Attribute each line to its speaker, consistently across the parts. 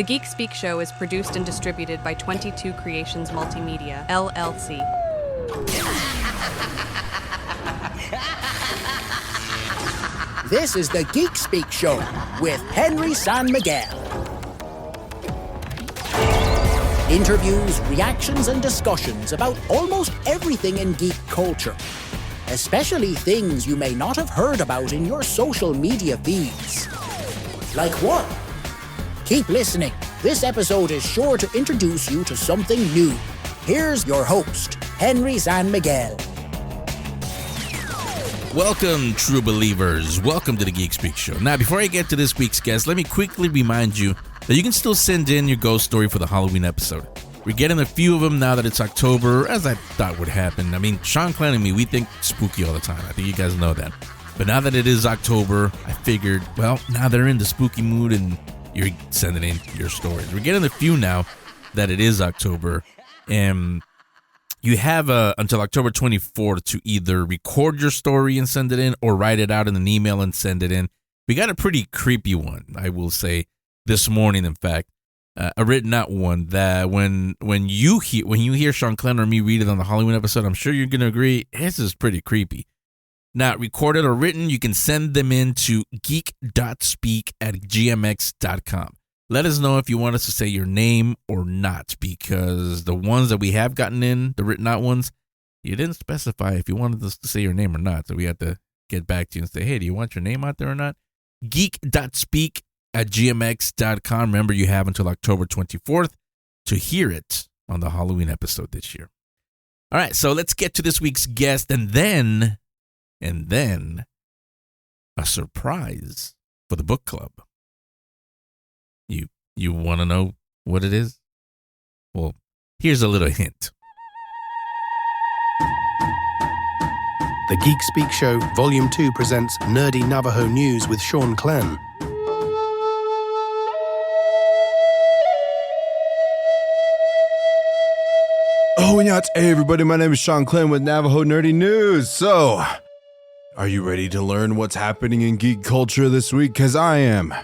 Speaker 1: The Geek Speak Show is produced and distributed by 22 Creations Multimedia, LLC.
Speaker 2: This is the Geek Speak Show with Henry San Miguel. Interviews, reactions, and discussions about almost everything in geek culture, especially things you may not have heard about in your social media feeds. Like what? Keep listening. This episode is sure to introduce you to something new. Here's your host, Henry San Miguel.
Speaker 3: Welcome, true believers. Welcome to the Geek Speak Show. Now, before I get to this week's guest, let me quickly remind you that you can still send in your ghost story for the Halloween episode. We're getting a few of them now that it's October, as I thought would happen. I mean, Sean Clan and me, we think spooky all the time. I think you guys know that. But now that it is October, I figured, well, now they're in the spooky mood and you're sending in your stories. We're getting a few now that it is October, and you have until October 24th to either record your story and send it in or write it out in an email and send it in. We got a pretty creepy one, I will say, this morning, in fact. A written out one that when you hear Sean Clan or me read it on the Halloween episode, I'm sure you're going to agree, this is pretty creepy. Now, recorded or written, you can send them in to geek.speak@gmx.com. Let us know if you want us to say your name or not, because the ones that we have gotten in, the written out ones, you didn't specify if you wanted us to say your name or not. So we had to get back to you and say, hey, do you want your name out there or not? Geek.speak@gmx.com. Remember, you have until October 24th to hear it on the Halloween episode this year. All right, so let's get to this week's guest, and then a surprise for the book club. You want to know what it is? Well, here's a little hint.
Speaker 4: The Geek Speak Show, Volume 2 presents Nerdy Navajo News with Sean Clan.
Speaker 5: Oh, yeah, hey everybody, my name is Sean Clan with Navajo Nerdy News. So, are you ready to learn what's happening in geek culture this week? Because I am.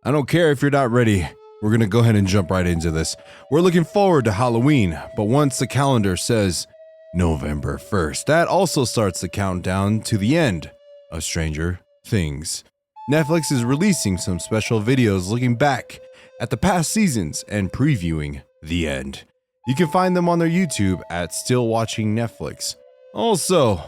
Speaker 5: I don't care if you're not ready. We're going to go ahead and jump right into this. We're looking forward to Halloween, but once the calendar says November 1st, that also starts the countdown to the end of Stranger Things. Netflix is releasing some special videos looking back at the past seasons and previewing the end. You can find them on their YouTube at Still Watching Netflix. Also,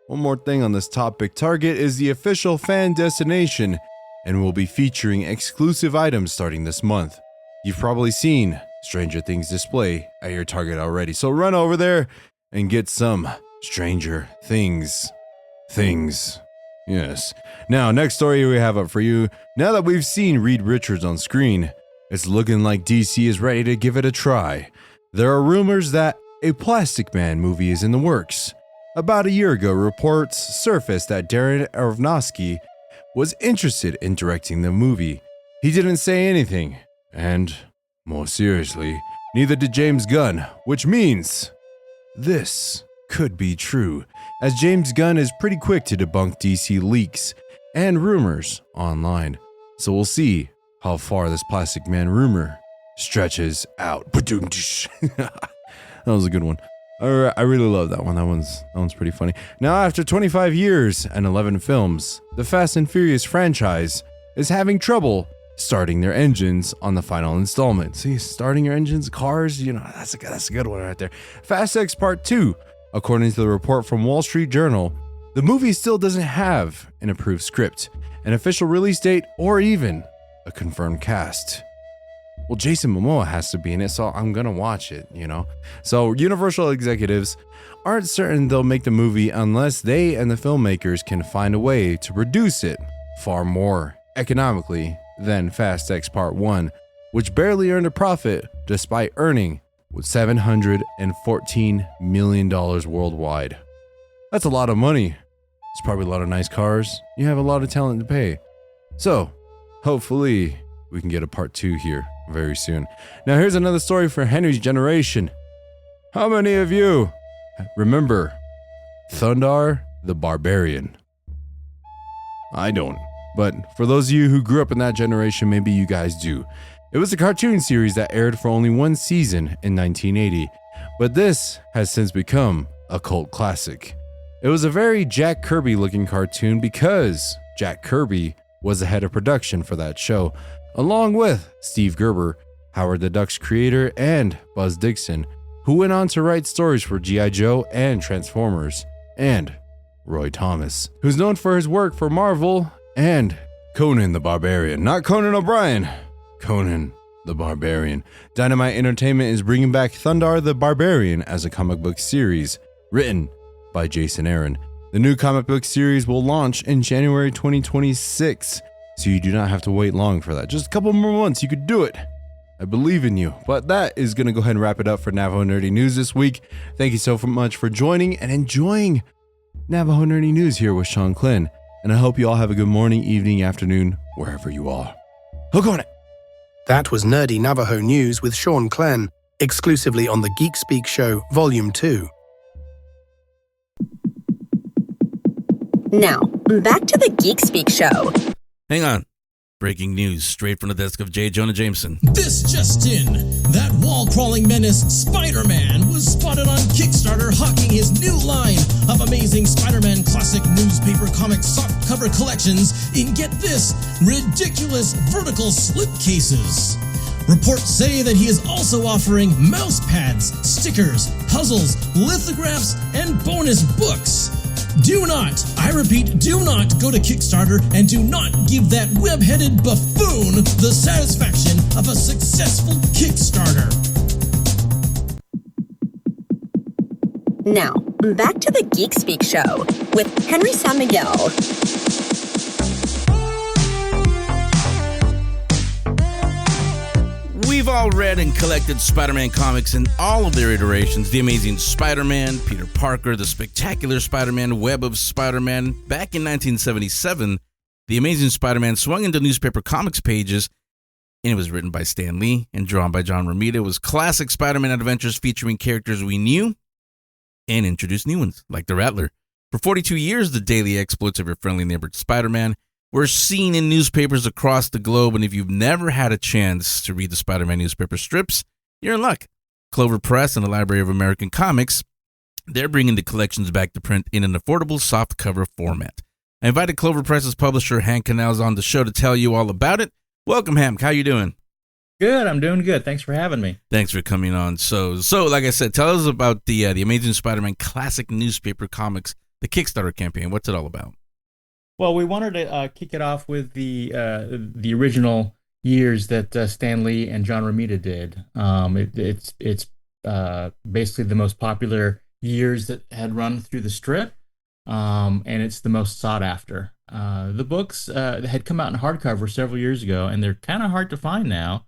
Speaker 5: one more thing on this topic, Target is the official fan destination and will be featuring exclusive items starting this month. You've probably seen Stranger Things display at your Target already, so run over there and get some Stranger Things. Yes. Now, next story we have up for you. Now that we've seen Reed Richards on screen, it's looking like DC is ready to give it a try. There are rumors that a Plastic Man movie is in the works. About a year ago, reports surfaced that Darren Aronofsky was interested in directing the movie. He didn't say anything, and, more seriously, neither did James Gunn, which means this could be true, as James Gunn is pretty quick to debunk DC leaks and rumors online. So we'll see how far this Plastic Man rumor stretches out. That was a good one. I really love that one. That one's pretty funny. Now, after 25 years and 11 films, the Fast and Furious franchise is having trouble starting their engines on the final installment. See, starting your engines, cars, that's a good one right there. Fast X Part 2, according to the report from Wall Street Journal, the movie still doesn't have an approved script, an official release date, or even a confirmed cast. Well, Jason Momoa has to be in it, so I'm gonna watch it, So Universal executives aren't certain they'll make the movie unless they and the filmmakers can find a way to produce it far more economically than Fast X Part 1, which barely earned a profit despite earning with $714 million worldwide. That's a lot of money. It's probably a lot of nice cars. You have a lot of talent to pay. So, hopefully, we can get a part 2 here very soon. Now, here's another story for Henry's generation. How many of you remember Thundar the Barbarian? I don't. But for those of you who grew up in that generation, maybe you guys do. It was a cartoon series that aired for only one season in 1980, but this has since become a cult classic. It was a very Jack Kirby looking cartoon because Jack Kirby was the head of production for that show, along with Steve Gerber, Howard the Duck's creator, and Buzz Dixon, who went on to write stories for G.I. Joe and Transformers, and Roy Thomas, who's known for his work for Marvel and Conan the Barbarian. Not Conan O'Brien, Conan the Barbarian. Dynamite Entertainment is bringing back Thundar the Barbarian as a comic book series, written by Jason Aaron. The new comic book series will launch in January 2026, so you do not have to wait long for that. Just a couple more months, you could do it. I believe in you. But that is going to go ahead and wrap it up for Navajo Nerdy News this week. Thank you so much for joining and enjoying Navajo Nerdy News here with Sean Klin. And I hope you all have a good morning, evening, afternoon, wherever you are. Hook on it.
Speaker 4: That was Nerdy Navajo News with Sean Klen, exclusively on the Geek Speak Show, Volume 2.
Speaker 6: Now, back to the Geek Speak Show.
Speaker 3: Hang on. Breaking news straight from the desk of J. Jonah Jameson.
Speaker 7: This just in. That wall-crawling menace, Spider-Man, was spotted on Kickstarter hawking his new line of amazing Spider-Man classic newspaper comic softcover collections in, get this, ridiculous vertical slipcases. Reports say that he is also offering mouse pads, stickers, puzzles, lithographs, and bonus books. Do not, I repeat, do not go to Kickstarter and do not give that web-headed buffoon the satisfaction of a successful Kickstarter.
Speaker 6: Now, back to the Geek Speak Show with Henry San Miguel.
Speaker 3: We've all read and collected Spider-Man comics in all of their iterations. The Amazing Spider-Man, Peter Parker, The Spectacular Spider-Man, Web of Spider-Man. Back in 1977, The Amazing Spider-Man swung into newspaper comics pages, and it was written by Stan Lee and drawn by John Romita. It was classic Spider-Man adventures featuring characters we knew and introduced new ones, like the Rattler. For 42 years, the daily exploits of your friendly neighbor Spider-Man were seen in newspapers across the globe, and if you've never had a chance to read the Spider-Man newspaper strips, you're in luck. Clover Press and the Library of American Comics, they're bringing the collections back to print in an affordable softcover format. I invited Clover Press's publisher, Hank Kanalz, on the show to tell you all about it. Welcome, Hank. How you doing?
Speaker 8: Good. I'm doing good. Thanks for having me.
Speaker 3: Thanks for coming on. So like I said, tell us about the Amazing Spider-Man classic newspaper comics, the Kickstarter campaign. What's it all about?
Speaker 8: Well, we wanted to kick it off with the original years that Stan Lee and John Romita did. It's basically the most popular years that had run through the strip, and it's the most sought after. The books had come out in hardcover several years ago, and they're kind of hard to find now.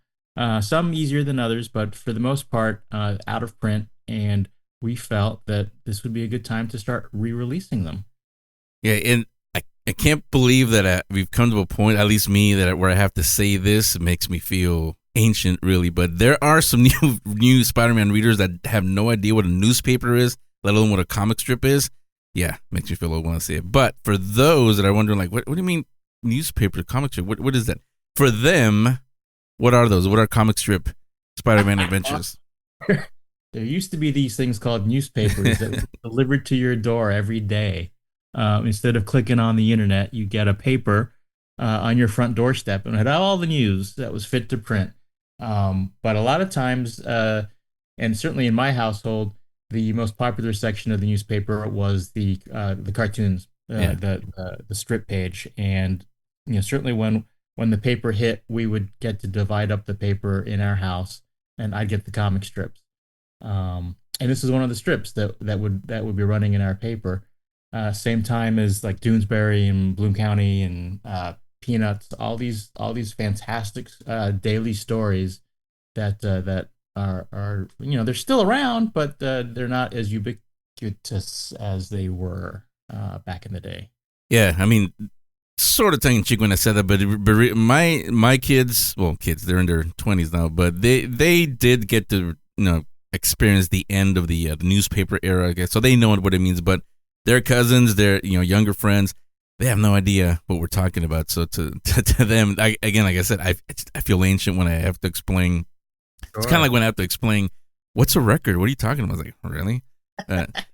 Speaker 8: Some easier than others, but for the most part, out of print. And we felt that this would be a good time to start re-releasing them.
Speaker 3: Yeah, and I can't believe that we've come to a point, at least me, that where I have to say this. It makes me feel ancient, really. But there are some new Spider-Man readers that have no idea what a newspaper is, let alone what a comic strip is. Yeah, makes me feel old when I say it. But for those that are wondering, like, what do you mean newspaper, comic strip? What is that? For them, what are those? What are comic strip Spider-Man adventures?
Speaker 8: There used to be these things called newspapers that were delivered to your door every day. Instead of clicking on the internet, you get a paper on your front doorstep, and it had all the news that was fit to print. But a lot of times, and certainly in my household, the most popular section of the newspaper was the cartoons, the strip page. And certainly when the paper hit, we would get to divide up the paper in our house, and I'd get the comic strips. And this is one of the strips that would be running in our paper. Same time as like Doonesbury and Bloom County and Peanuts, all these fantastic daily stories that are they're still around, but they're not as ubiquitous as they were back in the day.
Speaker 3: Yeah, I mean, sort of tongue in cheek when I said that, but my kids, they're in their 20s now, but they did get to experience the end of the newspaper era, I guess, so they know what it means. But their cousins, their younger friends, they have no idea what we're talking about. So to them, again, like I said, I feel ancient when I have to explain. It's kind of like when I have to explain what's a record. What are you talking about? I was like, really?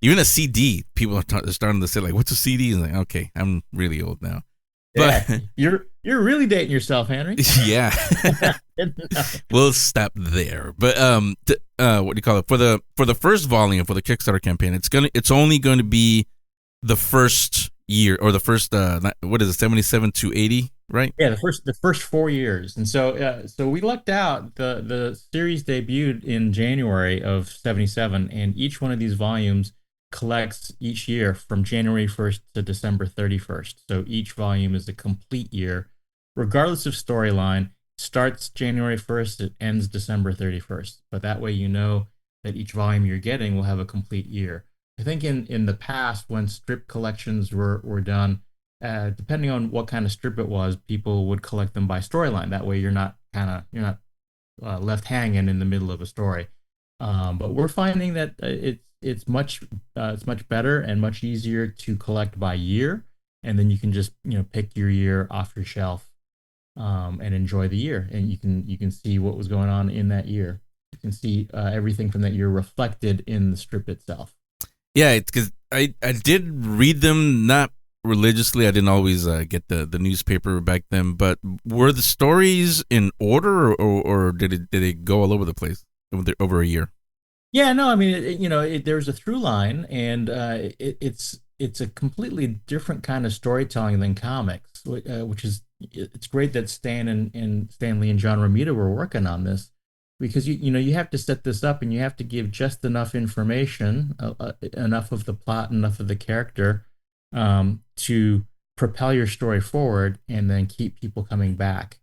Speaker 3: Even a CD, people are starting to say like, "What's a CD?" And like, okay, I'm really old now. But
Speaker 8: yeah, you're really dating yourself, Henry.
Speaker 3: Yeah, we'll stop there. But what do you call it for the first volume for the Kickstarter campaign? It's only going to be the first year or the first what is it, 77 to 80, right?
Speaker 8: Yeah, the first 4 years. And so we lucked out. The series debuted in January of 77, and each one of these volumes collects each year from January 1st to December 31st. So each volume is a complete year, regardless of storyline. Starts January 1st, it ends December 31st. But that way you know that each volume you're getting will have a complete year. I think in the past, when strip collections were done, depending on what kind of strip it was, people would collect them by storyline. That way you're not left hanging in the middle of a story. But we're finding that it's much better and much easier to collect by year, and then you can just pick your year off your shelf and enjoy the year, and you can see what was going on in that year. You can see everything from that year reflected in the strip itself.
Speaker 3: Yeah, it's because I did read them, not religiously. I didn't always get the newspaper back then, but were the stories in order, or did it go all over the place over a year?
Speaker 8: Yeah, no, I mean, there's a through line, and it's a completely different kind of storytelling than comics, which is it's great that Stan and Stanley and John Romita were working on this, because you have to set this up and you have to give just enough information, enough of the plot, enough of the character, to propel your story forward, and then keep people coming back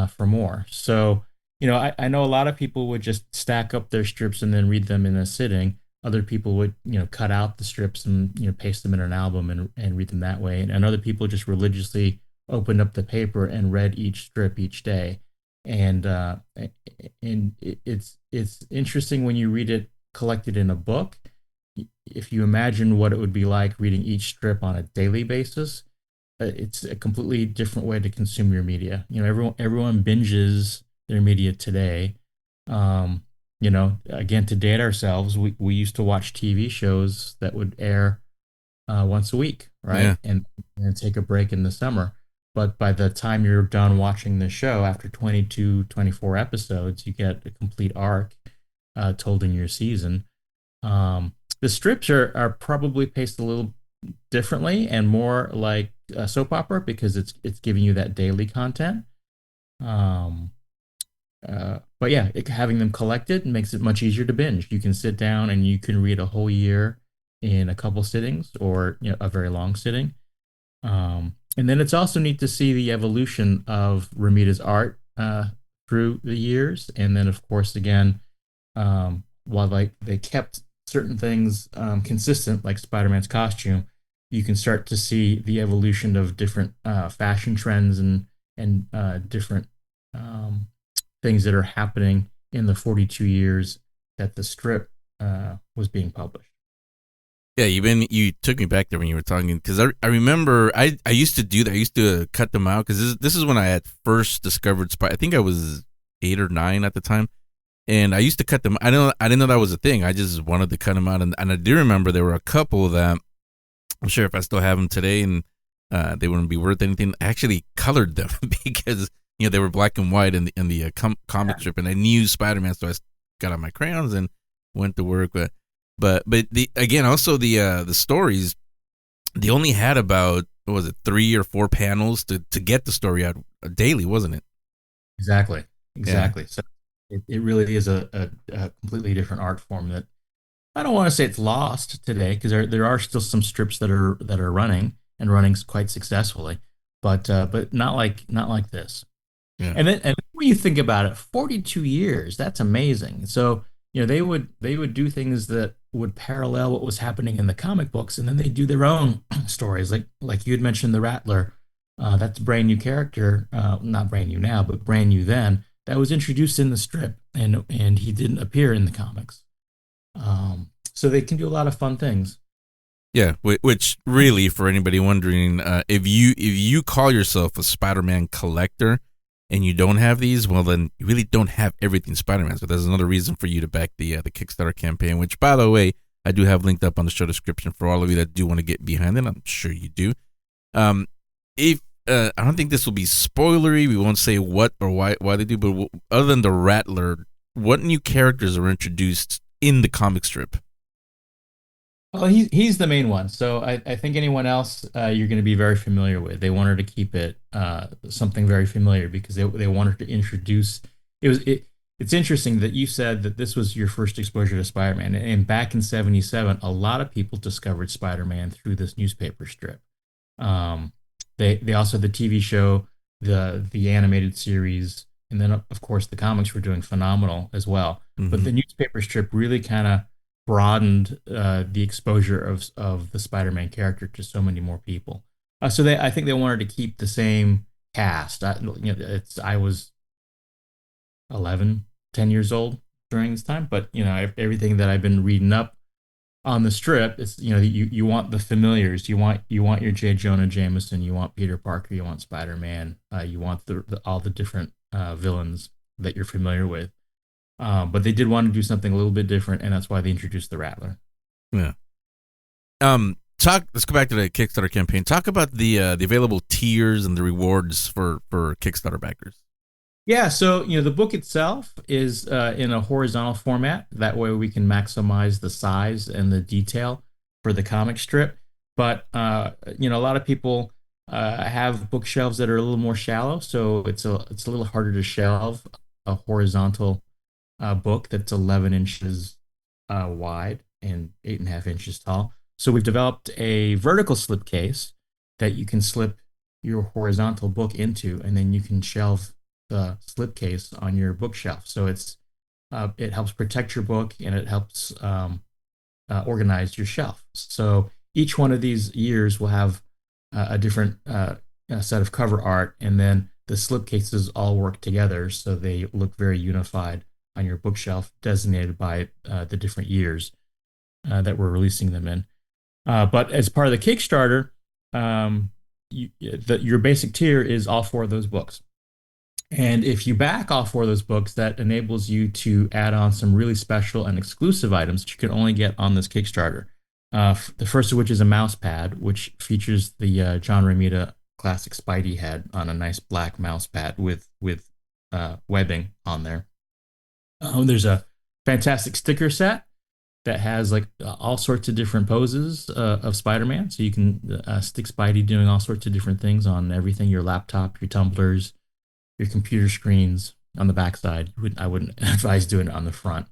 Speaker 8: for more. So. I know a lot of people would just stack up their strips and then read them in a sitting. Other people would, cut out the strips and, paste them in an album and read them that way. And other people just religiously opened up the paper and read each strip each day. And it's interesting when you read it collected in a book. If you imagine what it would be like reading each strip on a daily basis, it's a completely different way to consume your media. Everyone binges their media today. Again, to date ourselves, we used to watch TV shows that would air once a week, right?
Speaker 3: Yeah.
Speaker 8: And take a break in the summer. But by the time you're done watching the show, after 22, 24 episodes, you get a complete arc told in your season. The strips are probably paced a little differently and more like a soap opera, because it's giving you that daily content. But yeah, having them collected makes it much easier to binge. You can sit down and you can read a whole year in a couple sittings, or a very long sitting. And then it's also neat to see the evolution of Romita's art through the years. And then, of course, again, while they kept certain things consistent, like Spider-Man's costume, you can start to see the evolution of different fashion trends and different things that are happening in the 42 years that the strip was being published.
Speaker 3: Yeah, you took me back there when you were talking, because I remember I used to do that. I used to cut them out, because this is when I had first discovered Spider. I think I was 8 or 9 at the time, and I used to cut them. I didn't know that was a thing. I just wanted to cut them out, and I do remember there were a couple that I'm sure if I still have them today, and they wouldn't be worth anything. I actually colored them because they were black and white in the comic strip, and I knew Spider-Man, so I got out my crayons and went to work. But also the stories, they only had about, what was it, 3 or 4 panels to get the story out daily, wasn't it?
Speaker 8: Exactly.
Speaker 3: Yeah.
Speaker 8: So it really is a completely different art form that I don't want to say it's lost today, because there are still some strips that are running and running quite successfully, but not like this.
Speaker 3: Yeah.
Speaker 8: And then when you think about it, 42 years, that's amazing. So, they would do things that would parallel what was happening in the comic books, and then they do their own stories. Like you had mentioned, the Rattler, that's a brand new character, not brand new now, but brand new then, that was introduced in the strip, and he didn't appear in the comics. So they can do a lot of fun things.
Speaker 3: Yeah, which really, for anybody wondering, if you call yourself a Spider-Man collector and you don't have these, well, then you really don't have everything Spider-Man. So there's another reason for you to back the Kickstarter campaign, which, by the way, I do have linked up on the show description for all of you that do want to get behind it. I'm sure you do. If I don't think this will be spoilery. We won't say what or why they do, but other than the Rattler, what new characters are introduced in the comic strip?
Speaker 8: Well, he's the main one. So I think anyone else you're going to be very familiar with. They wanted to keep it something very familiar because they wanted to introduce. It's interesting that you said that this was your first exposure to Spider-Man, and back in '77, a lot of people discovered Spider-Man through this newspaper strip. They also had the TV show, the animated series, and then of course the comics were doing phenomenal as well.
Speaker 3: Mm-hmm.
Speaker 8: But the newspaper strip really kind of broadened the exposure of the Spider-Man character to so many more people. So I think they wanted to keep the same cast. I was 10 years old during this time, but everything that I've been reading up on the strip, it's you want the familiars, you want your J. Jonah Jameson, you want Peter Parker, you want Spider-Man, you want all the different villains that you're familiar with. But they did want to do something a little bit different, and that's why they introduced the Rattler.
Speaker 3: Yeah. Let's go back to the Kickstarter campaign. Talk about the available tiers and the rewards for Kickstarter backers.
Speaker 8: Yeah, so the book itself is in a horizontal format. That way we can maximize the size and the detail for the comic strip. But a lot of people have bookshelves that are a little more shallow, so it's a little harder to shelve a horizontal book that's 11 inches wide and 8.5 inches tall. So we've developed a vertical slipcase that you can slip your horizontal book into, and then you can shelve the slipcase on your bookshelf. So it helps protect your book, and it helps organize your shelf. So each one of these years will have a different set of cover art, and then the slipcases all work together so they look very unified on your bookshelf, designated by the different years that we're releasing them in. But as part of the Kickstarter, your basic tier is all 4 of those books. And if you back all 4 of those books, that enables you to add on some really special and exclusive items that you can only get on this Kickstarter. The first of which is a mouse pad, which features the John Romita classic Spidey head on a nice black mouse pad with webbing on there. There's a fantastic sticker set that has all sorts of different poses of Spider-Man. So you can stick Spidey doing all sorts of different things on everything, your laptop, your tumblers, your computer screens on the backside. I wouldn't advise doing it on the front.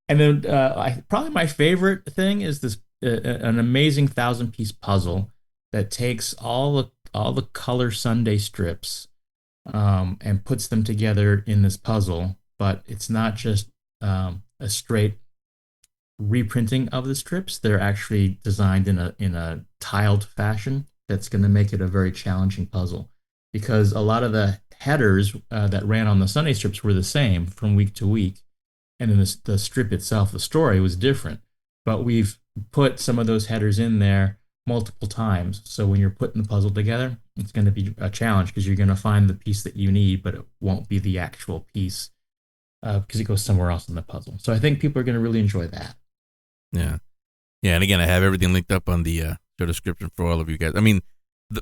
Speaker 8: And then probably my favorite thing is this an amazing 1,000-piece puzzle that takes all the color Sunday strips and puts them together in this puzzle. But it's not just a straight reprinting of the strips. They're actually designed in a tiled fashion that's going to make it a very challenging puzzle, because a lot of the headers that ran on the Sunday strips were the same from week to week, and then the strip itself, the story, was different. But we've put some of those headers in there multiple times, so when you're putting the puzzle together, it's going to be a challenge, because you're going to find the piece that you need, but it won't be the actual piece because it goes somewhere else in the puzzle. So I think people are going to really enjoy that.
Speaker 3: Yeah. And again, I have everything linked up on the show description for all of you guys. I mean,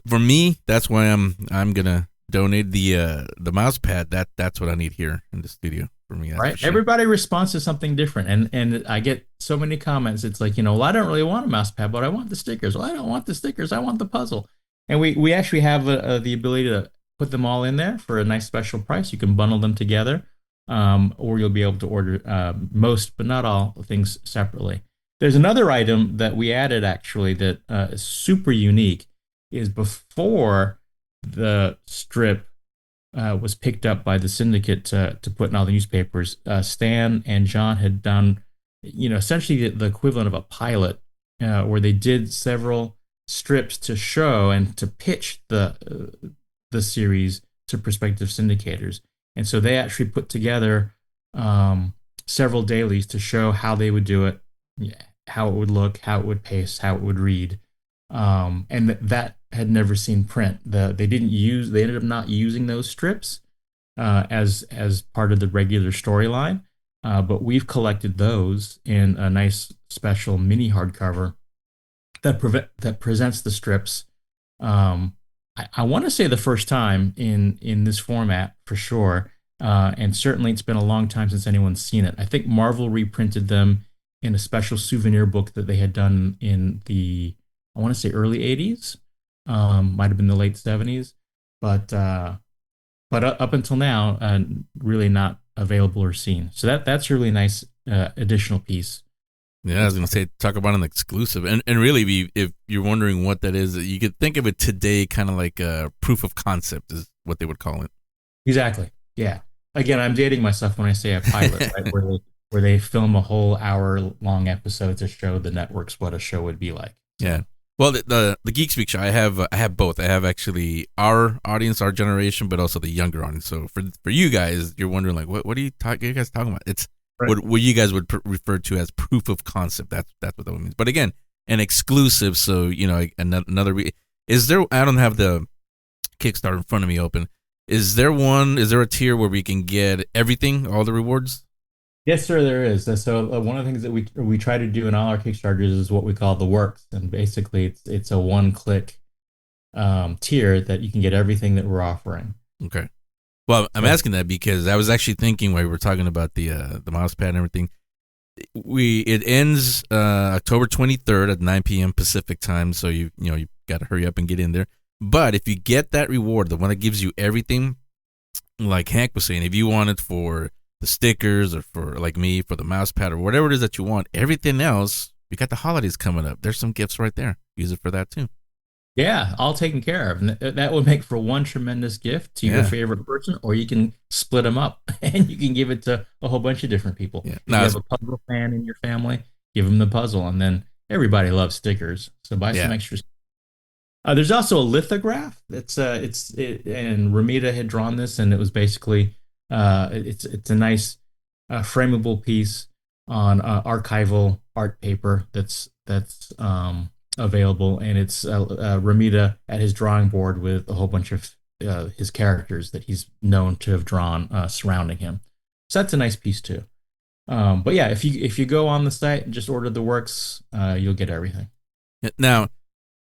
Speaker 3: for me, that's why I'm gonna donate the mouse pad. That's what I need here in the studio for me.
Speaker 8: Right.
Speaker 3: Sure.
Speaker 8: Everybody responds to something different, and I get so many comments. It's like, well, I don't really want a mouse pad, but I want the stickers. Well, I don't want the stickers. I want the puzzle. And we actually have the ability to put them all in there for a nice special price. You can bundle them together, or you'll be able to order most, but not all, things separately. There's another item that we added actually that is super unique. Is before the strip was picked up by the syndicate to put in all the newspapers, Stan and John had done, essentially the equivalent of a pilot, where they did several strips to show and to pitch the series to prospective syndicators. And so they actually put together several dailies to show how they would do it, how it would look, how it would pace, how it would read, and that had never seen print. They ended up not using those strips as part of the regular storyline, but we've collected those in a nice special mini hardcover that presents the strips. I want to say the first time in this format for sure, and certainly it's been a long time since anyone's seen it. I think Marvel reprinted them in a special souvenir book that they had done in the, I want to say early 80s, might have been the late 70s, but up until now, really not available or seen. So that's a really nice additional piece.
Speaker 3: Yeah, I was going to say, talk about an exclusive. And really, if you're wondering what that is, you could think of it today kind of like a proof of concept is what they would call it.
Speaker 8: Exactly. Yeah. Again, I'm dating myself when I say a pilot, right? Where they film a whole hour-long episode to show the networks what a show would be like. So.
Speaker 3: Yeah. Well, the Geek Speak show, I have both. I have actually our audience, our generation, but also the younger audience. So for you guys, you're wondering like, what are you guys talking about? It's right. what you guys would refer to as proof of concept. That's what that means. But again, an exclusive. So another. Is there? I don't have the Kickstarter in front of me open. Is there a tier where we can get everything, all the rewards?
Speaker 8: Yes, sir, there is. So one of the things that we try to do in all our Kickstarters is what we call the works, and basically it's a one-click tier that you can get everything that we're offering.
Speaker 3: Okay. Well, I'm asking that because I was actually thinking while we were talking about the mouse pad and everything. It ends October 23rd at 9 p.m. Pacific time, so you got to hurry up and get in there. But if you get that reward, the one that gives you everything, like Hank was saying, if you want it for the stickers or for like me for the mouse pad or whatever it is that you want, everything else, we got the holidays coming up. There's some gifts right there. Use it for that too.
Speaker 8: Yeah, all taken care of. And that would make for one tremendous gift to your favorite person, or you can split them up and you can give it to a whole bunch of different people. Yeah. If you have a puzzle fan in your family, give them the puzzle, and then everybody loves stickers, so buy some extras. There's also a lithograph. And Romita had drawn this, and it was basically it's a nice frameable piece on archival art paper that's available, and it's Romita at his drawing board with a whole bunch of his characters that he's known to have drawn surrounding him. So that's a nice piece too. But yeah, if you go on the site and just order the works, you'll get everything.
Speaker 3: Now,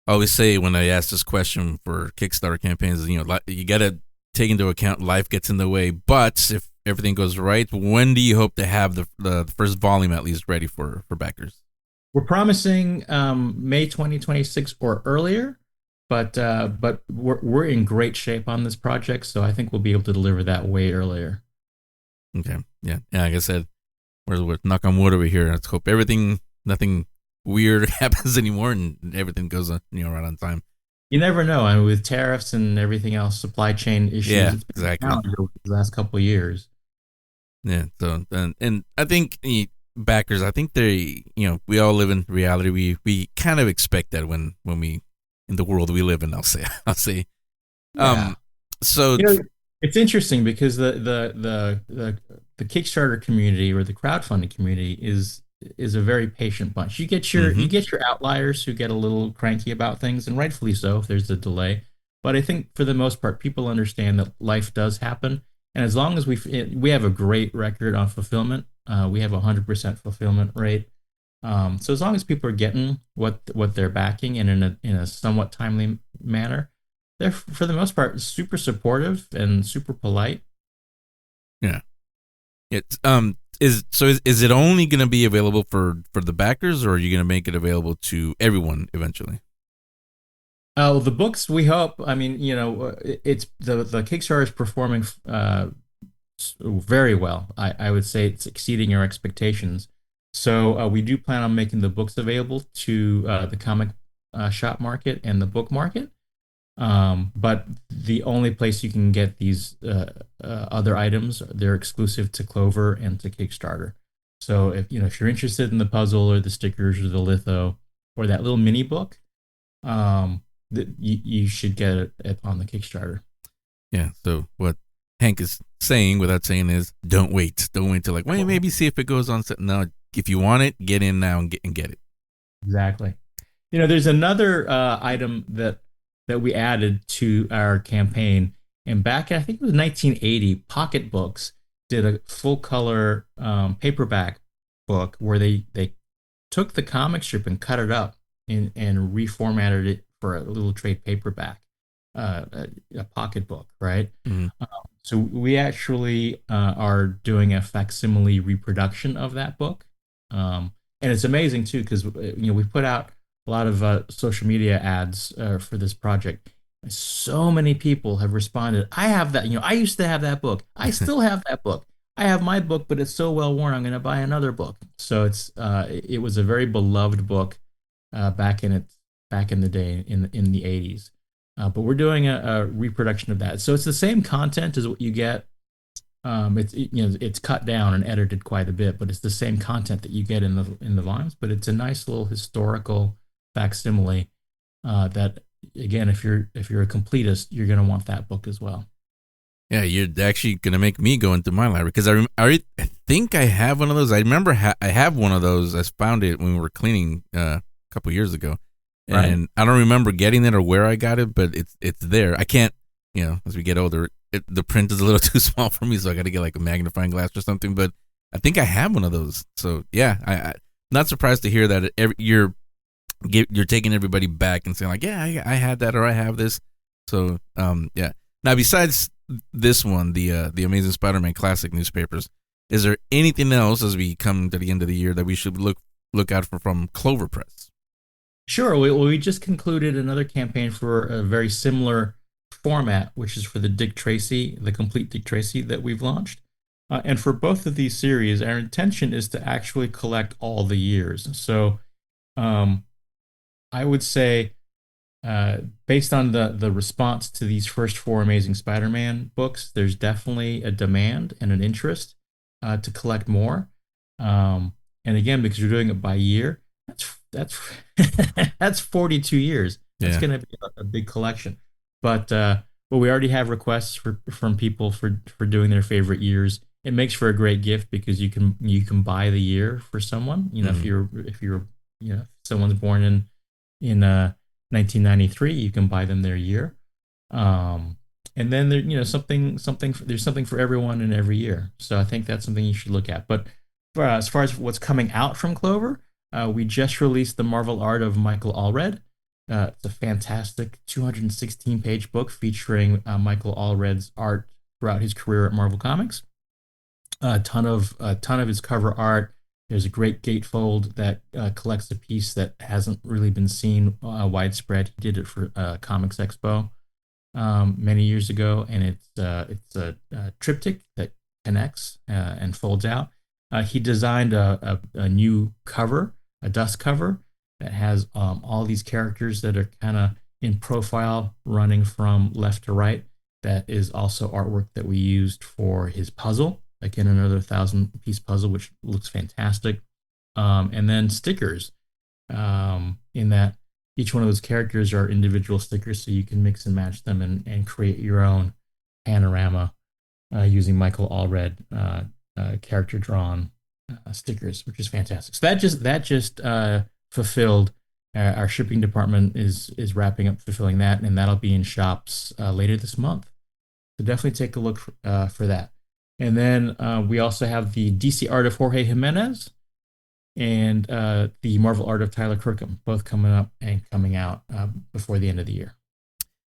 Speaker 3: I always say when I ask this question for Kickstarter campaigns, you got to take into account life gets in the way. But if everything goes right, when do you hope to have the first volume at least ready for backers?
Speaker 8: We're promising May 2026 or earlier, but we're in great shape on this project, so I think we'll be able to deliver that way earlier.
Speaker 3: Okay, yeah. Like I said, we're knock on wood over here. Let's hope nothing weird happens anymore, and everything goes right on time.
Speaker 8: You never know. I mean, with tariffs and everything else, supply chain issues.
Speaker 3: Yeah, exactly.
Speaker 8: The last couple of years.
Speaker 3: Yeah. So and I think backers, I think they, we all live in reality. We kind of expect that when we in the world we live in. I'll say.
Speaker 8: Yeah.
Speaker 3: So
Speaker 8: it's interesting because the Kickstarter community or the crowdfunding community is a very patient bunch. You get your outliers who get a little cranky about things, and rightfully so if there's a delay. But I think for the most part, people understand that life does happen, and as long as we have a great record on fulfillment, we have 100% fulfillment rate. So as long as people are getting what they're backing and in a somewhat timely manner, they're for the most part super supportive and super polite.
Speaker 3: Yeah. It's Is it only going to be available for the backers, or are you going to make it available to everyone eventually?
Speaker 8: Oh, the books, we hope. I mean, it's the Kickstarter is performing very well. I would say it's exceeding our expectations. So we do plan on making the books available to the comic shop market and the book market. But the only place you can get these other items, they're exclusive to Clover and to Kickstarter. So if you're interested in the puzzle or the stickers or the litho or that little mini book, you should get it on the Kickstarter. Yeah.
Speaker 3: So what Hank is saying, without saying, is don't wait till maybe see if it goes on. No, if you want it, get in now and get it.
Speaker 8: Exactly. There's another item that we added to our campaign, and back I think it was 1980, Pocketbooks did a full color paperback book where they took the comic strip and cut it up and reformatted it for a little trade paperback, a pocketbook, right?
Speaker 3: Mhm.
Speaker 8: So we actually are doing a facsimile reproduction of that book, and it's amazing too because we put out a lot of social media ads for this project. So many people have responded. I have that. I used to have that book. I still have that book. I have my book, but it's so well worn. I'm going to buy another book. So it was a very beloved book back in the day in the 80s. But we're doing a reproduction of that. So it's the same content as what you get. It's cut down and edited quite a bit, but it's the same content that you get in the volumes. But it's a nice little historical facsimile that, again, if you're a completist, you're going to want that book as well.
Speaker 3: Yeah, you're actually gonna make me go into my library because I think I have one of those. I remember I have one of those. I found it when we were cleaning a couple years ago, and
Speaker 8: Right.
Speaker 3: I don't remember getting it or where I got it, but it's there. I can't, as we get older, the print is a little too small for me, so I got to get like a magnifying glass or something. But I think I have one of those. So yeah, I'm not surprised to hear that you're taking everybody back and saying like, yeah, I had that or I have this. So yeah. Now besides this one, the Amazing Spider-Man Classic newspapers, is there anything else as we come to the end of the year that we should look out for from Clover Press?
Speaker 8: Sure. We just concluded another campaign for a very similar format, which is for the complete Dick Tracy that we've launched. And for both of these series, our intention is to actually collect all the years. So I would say, based on the response to these first 4 Amazing Spider-Man books, there's definitely a demand and an interest to collect more. And again, because you're doing it by year, that's that's 42 years. That's going to be a big collection. But we already have requests from people for doing their favorite years. It makes for a great gift because you can buy the year for someone. If you're someone's born in 1993, you can buy them their year. And then there's something for everyone in every year. So I think that's something you should look at. But as far as what's coming out from Clover, we just released the Marvel art of Michael Allred. It's a fantastic 216-page book featuring Michael Allred's art throughout his career at Marvel Comics. A ton of his cover art. There's a great gatefold that collects a piece that hasn't really been seen widespread. He did it for Comics Expo many years ago, and it's a triptych that connects and folds out. He designed a new cover, a dust cover, that has all these characters that are kind of in profile running from left to right. That is also artwork that we used for his puzzle. Again, another 1,000-piece puzzle, which looks fantastic. And then stickers, in that each one of those characters are individual stickers, so you can mix and match them and create your own panorama using Michael Allred character-drawn stickers, which is fantastic. So that just fulfilled. Our shipping department is wrapping up fulfilling that, and that'll be in shops later this month. So definitely take a look for that. And then we also have the DC art of Jorge Jimenez and the Marvel art of Tyler Kirkham, both coming up and coming out before the end of the year.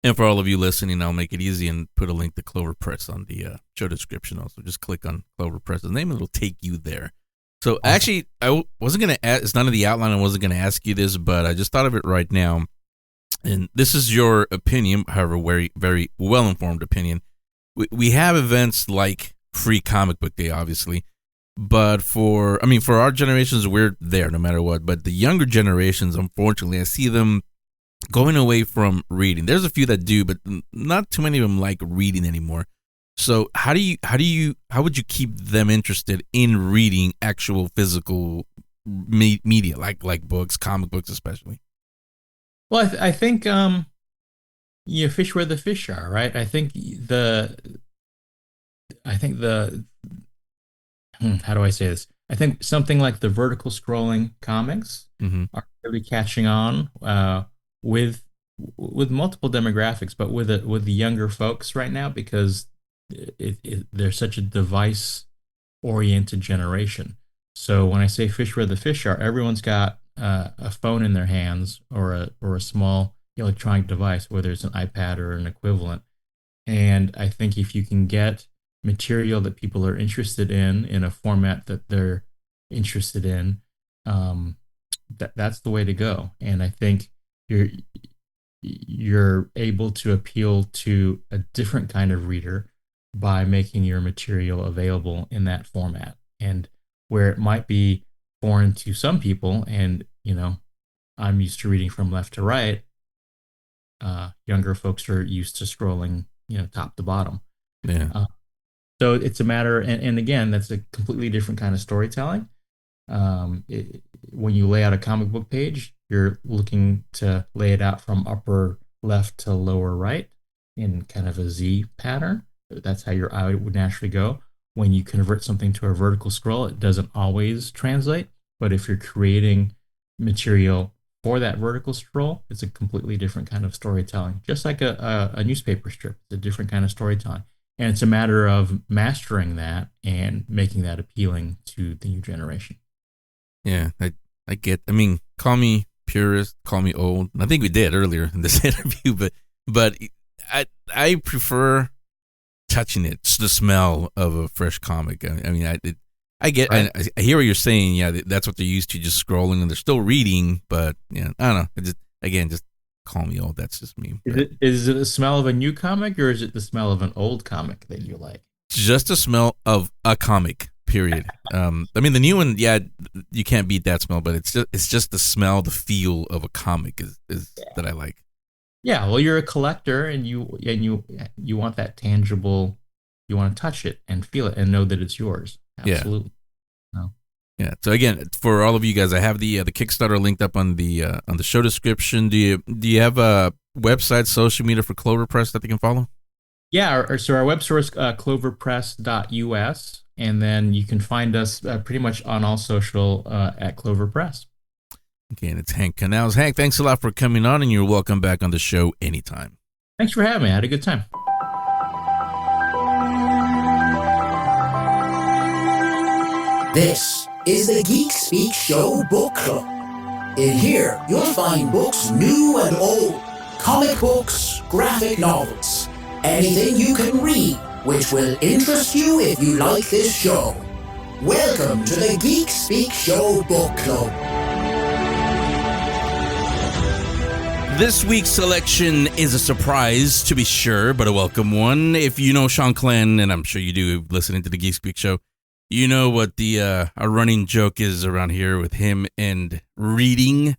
Speaker 3: And for all of you listening, I'll make it easy and put a link to Clover Press on the show description. Also, just click on Clover Press's name and it'll take you there. So actually, I wasn't going to ask, it's not in the outline, I wasn't going to ask you this, but I just thought of it right now. And this is your opinion, however, very, very well-informed opinion. We have events like Free Comic Book Day, obviously, but for our generations, we're there no matter what. But the younger generations, unfortunately, I see them going away from reading. There's a few that do, but not too many of them like reading anymore. So how would you keep them interested in reading actual physical media, like books, comic books especially?
Speaker 8: Well, I think you fish where the fish are, right? I think the how do I say this? I think something like the vertical scrolling comics are really catching on with multiple demographics, but with the younger folks right now, because they're such a device oriented generation. So when I say fish where the fish are, everyone's got a phone in their hands, or a small electronic device, whether it's an iPad or an equivalent. And I think if you can get material that people are interested in a format that they're interested in, that's the way to go. And I think you're able to appeal to a different kind of reader by making your material available in that format. And where it might be foreign to some people, and I'm used to reading from left to right, younger folks are used to scrolling top to bottom.
Speaker 3: Yeah.
Speaker 8: So it's a matter, and again, that's a completely different kind of storytelling. When you lay out a comic book page, you're looking to lay it out from upper left to lower right in kind of a Z pattern. That's how your eye would naturally go. When you convert something to a vertical scroll, it doesn't always translate. But if you're creating material for that vertical scroll, it's a completely different kind of storytelling. Just like a newspaper strip, it's a different kind of storytelling. And it's a matter of mastering that and making that appealing to the new generation.
Speaker 3: Yeah, I mean, call me purist, call me old. I think we did earlier in this interview, but I prefer touching it, it's the smell of a fresh comic. I mean, I get, right. I hear what you're saying. Yeah, that's what they're used to, just scrolling, and they're still reading. But yeah, I don't know. Just call me old. That's just me.
Speaker 8: Is it the smell of a new comic, or is it the smell of an old comic that you like?
Speaker 3: Just the smell of a comic. Period. I mean, the new one, yeah, you can't beat that smell. But it's just the smell, the feel of a comic is that I like.
Speaker 8: Yeah, well, you're a collector, and you want that tangible. You want to touch it and feel it and know that it's yours. Absolutely.
Speaker 3: Yeah. So again, for all of you guys, I have the Kickstarter linked up on the show description. Do you have a website, social media for Clover Press that they can follow?
Speaker 8: Yeah. So our web store is cloverpress.us, and then you can find us pretty much on all social at Clover Press.
Speaker 3: Okay, and it's Hank Kanalz. Hank, thanks a lot for coming on, and you're welcome back on the show anytime.
Speaker 8: Thanks for having me. I had a good time.
Speaker 2: This is the Geek Speak Show Book Club. In here, you'll find books new and old, comic books, graphic novels, anything you can read which will interest you if you like this show. Welcome to the Geek Speak Show Book Club.
Speaker 3: This week's selection is a surprise, to be sure, but a welcome one. If you know Sean Clenn, and I'm sure you do listening to the Geek Speak Show, you know what a running joke is around here with him and reading.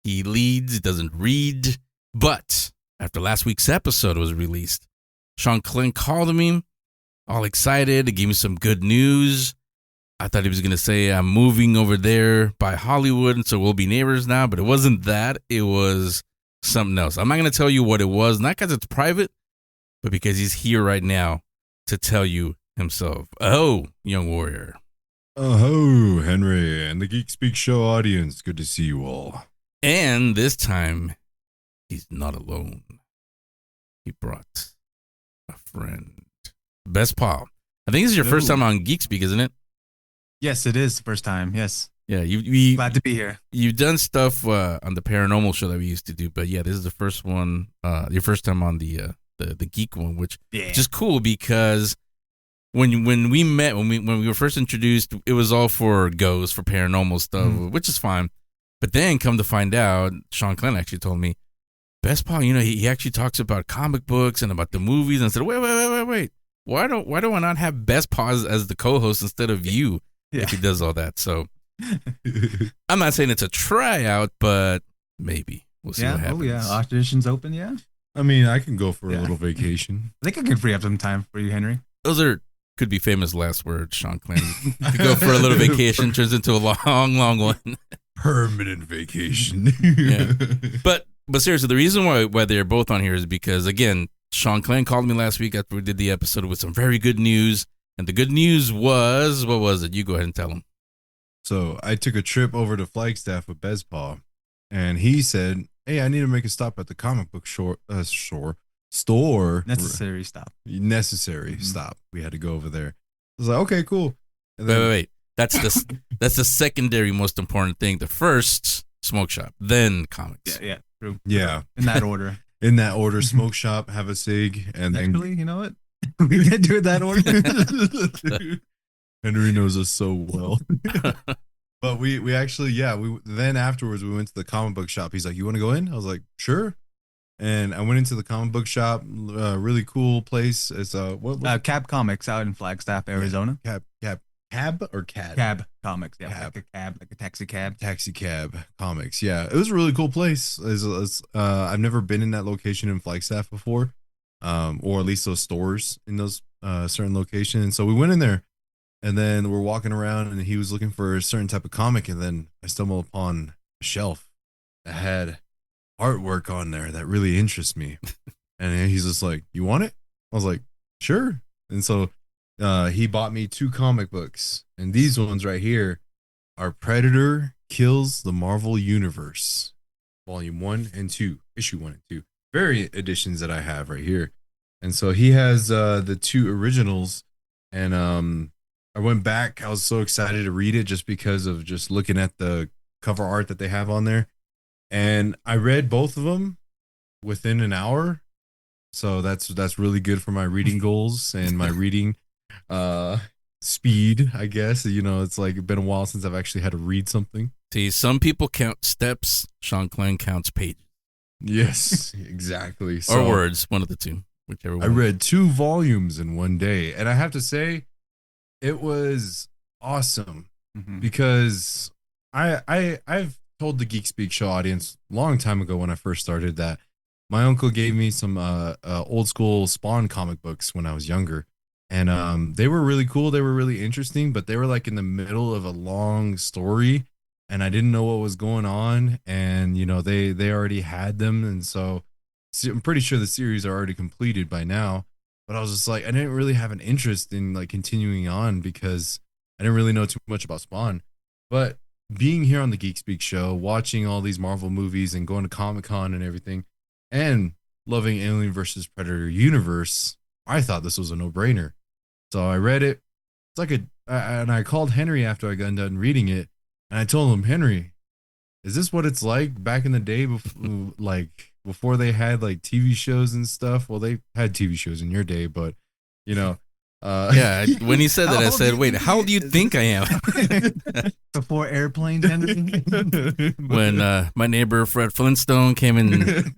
Speaker 3: He leads, doesn't read. But after last week's episode was released, Sean Clenn called me, all excited, to give me some good news. I thought he was going to say, I'm moving over there by Hollywood, so we'll be neighbors now. But it wasn't that. It was something else. I'm not going to tell you what it was, not because it's private, but because he's here right now to tell you himself. Oh, young warrior.
Speaker 5: Oh, Henry and the Geek Speak Show audience. Good to see you all.
Speaker 3: And this time, he's not alone. He brought a friend. Best pal. I think this is your first time on Geek Speak, isn't it?
Speaker 9: Yes, it is the first time. Yes.
Speaker 3: Yeah, you
Speaker 9: glad to be here.
Speaker 3: You've done stuff on the paranormal show that we used to do, but yeah, this is the first one. Your first time on the geek one, which is cool because when we met, when we were first introduced, it was all for ghosts, for paranormal stuff, which is fine. But then, come to find out, Sean Clenn actually told me, Best Paul, he actually talks about comic books and about the movies, and I said, wait. Why do I not have Best Paul as the co-host instead of you? If he does all that. So I'm not saying it's a tryout, but maybe we'll see what happens.
Speaker 9: Oh yeah, auditions open. Yeah.
Speaker 5: I mean, I can go for a little vacation.
Speaker 9: I think I can free up some time for you, Henry.
Speaker 3: Those could be famous last words, Sean Clenn. You go for a little vacation, turns into a long one.
Speaker 5: Permanent vacation.
Speaker 3: Yeah. But seriously, the reason why they're both on here is because, again, Sean Clenn called me last week after we did the episode with some very good news. And the good news was, what was it? You go ahead and tell them.
Speaker 5: So I took a trip over to Flagstaff with Bezpaw, and he said, "Hey, I need to make a stop at the comic book store.
Speaker 9: Necessary stop.
Speaker 5: Necessary stop. We had to go over there." I was like, "Okay, cool." And
Speaker 3: Wait. That's the secondary most important thing. The first, smoke shop, then comics.
Speaker 9: Yeah, true.
Speaker 5: Yeah,
Speaker 9: In that order.
Speaker 5: in that order: smoke shop, have a cig, and then
Speaker 9: Actually, you know what? We can do it that order.
Speaker 5: Henry knows us so well. But we actually, we then afterwards we went to the comic book shop. He's like, "You want to go in?" I was like, "Sure." And I went into the comic book shop. Really cool place. It's what
Speaker 9: Cab Comics out in Flagstaff, Arizona.
Speaker 5: cab or cad?
Speaker 9: Cab Comics, yeah,
Speaker 5: Cab.
Speaker 9: like a taxi cab.
Speaker 5: Taxi cab comics. Yeah, it was a really cool place. I've never been in that location in Flagstaff before, or at least those stores in those certain locations. So we went in there, and then we're walking around, and he was looking for a certain type of comic, and then I stumbled upon a shelf that had artwork on there that really interests me, and he's just like, "You want it?" I was like, "Sure." And so he bought me 2 comic books, and these ones right here are Predator Kills the Marvel Universe, Volume 1 and 2, Issue 1 and 2, variant editions that I have right here. And so he has the 2 originals, and I went back. I was so excited to read it just because of just looking at the cover art that they have on there, and I read both of them within an hour. So that's really good for my reading goals and my reading speed, I guess. You know, it's like been a while since I've actually had to read something.
Speaker 3: See, some people count steps. Sean Clan counts pages.
Speaker 5: Yes, exactly.
Speaker 3: Or words, one of the two, whichever one.
Speaker 5: I read 2 volumes in one day, and I have to say, it was awesome because I've told the Geek Speak Show audience a long time ago when I first started that my uncle gave me some old school Spawn comic books when I was younger. And they were really cool. They were really interesting, but they were like in the middle of a long story, and I didn't know what was going on. And, you know, they already had them. And so I'm pretty sure the series are already completed by now. But I was just like, I didn't really have an interest in like continuing on because I didn't really know too much about Spawn. But being here on the Geek Speak Show, watching all these Marvel movies and going to Comic-Con and everything, and loving Alien vs. Predator universe, I thought this was a no-brainer. So I read it. It's like and I called Henry after I got done reading it, and I told him, "Henry, is this what it's like back in the day before they had like TV shows and stuff?" Well, they had TV shows in your day, but you know,
Speaker 3: yeah. When he said that, I said, "Wait, how old do you think I am?"
Speaker 9: Before airplanes, Henry.
Speaker 3: When my neighbor Fred Flintstone came and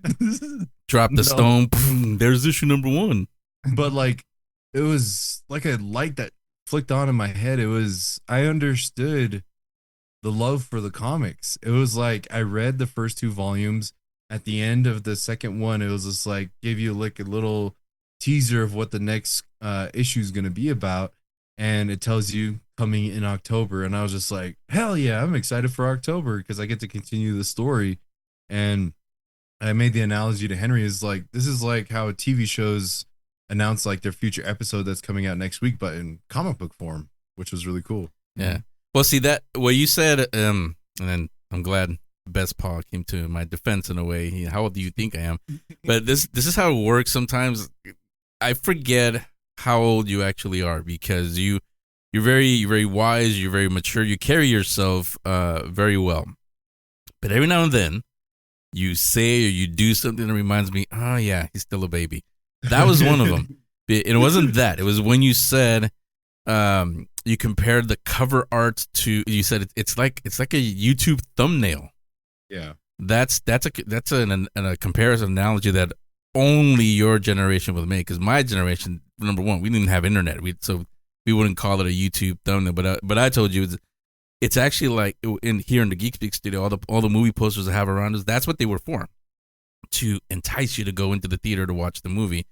Speaker 3: dropped the stone, boom, there's issue number 1.
Speaker 5: But like, it was like a light that flicked on in my head. I understood the love for the comics. It was like I read the first 2 volumes. At the end of the second one, it was just like give you like a little teaser of what the next issue is going to be about, and it tells you coming in October. And I was just like, hell yeah, I'm excited for October because I get to continue the story. And I made the analogy to Henry is like, this is like how TV shows announce like their future episode that's coming out next week, but in comic book form, which was really cool.
Speaker 3: Yeah. Well, see that what you said, and then I'm glad Best Paw came to my defense in a way. How old do you think I am? But this is how it works. Sometimes I forget how old you actually are because you're very wise. You're very mature. You carry yourself very well. But every now and then, you say or you do something that reminds me, oh yeah, he's still a baby. That was one of them. It wasn't that. It was when you said you compared the cover art to. You said it's like a YouTube thumbnail.
Speaker 5: Yeah,
Speaker 3: that's a comparison analogy that only your generation would make. Because my generation, number one, we didn't have internet, so we wouldn't call it a YouTube thumbnail. But I told you it's actually like here in the Geek Speak studio, all the movie posters I have around us. That's what they were for, to entice you to go into the theater to watch the movie.